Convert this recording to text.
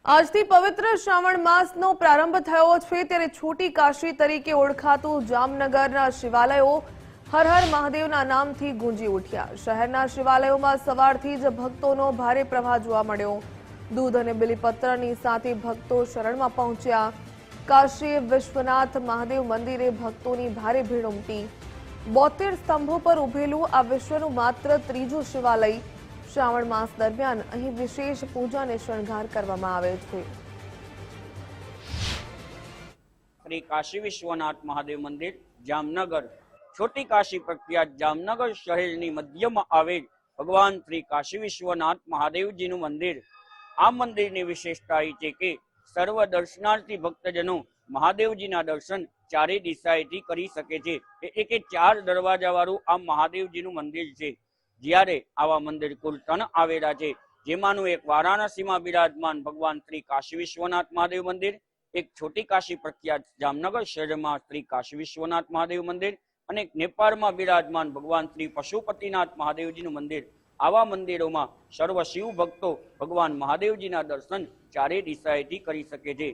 આજથી પવિત્ર શ્રાવણ માસનો પ્રારંભ થયો છે ત્યારે છોટી કાશી તરીકે ઓળખાતું જામનગરના શિવાલયો હર હર મહાદેવના નામથી ગુંજી ઉઠ્યા। શહેરના શિવાલયોમાં સવારથી જ ભક્તોનો ભારે પ્રવાહ જોવા મળ્યો। દૂધ અને બિલીપત્રની સાથે ભક્તો શરણમાં પહોંચ્યા। કાશી વિશ્વનાથ મહાદેવ મંદિરે ભક્તોની ભારે ભીડ ઉમટી। 72 સ્તંભો પર ઉભેલું આ વિશ્વનું માત્ર ત્રીજું શિવાલય। श्रावण मास दरमियान अहीं विशेष पूजा ने शणगार करवामां आवे छे। श्री काशी विश्वनाथ महादेव मंदिर जामनगर छोटी काशी प्रख्यात जामनगर शहरनी मध्य में आवेल भगवान श्री काशी विश्वनाथ महादेव जी नु मंदिर। आ मंदिर की विशेषता ए छे के सर्व दर्शनार्थी भक्तजनों महादेव जी ना दर्शन चारे दिशाएथी करी सके छे। एक 4 दरवाजा वाळुं आ महादेव जी नु मंदिर छे। ज्यारे आवा मंदिर कुल 3 आवेला छे, जेमानुं एक वाराणसी में विराजमान भगवान श्री काशी विश्वनाथ महादेव मंदिर, एक छोटी काशी प्रख्यात जामनगर शहर में श्री काशी विश्वनाथ महादेव मंदिर और एक नेपाल में विराजमान भगवान श्री पशुपतिनाथ महादेव जी मंदिर। आवा मंदिरों में सर्व शिव भक्तों भगवान महादेव जी दर्शन चारे दिशाएथी करी सके छे।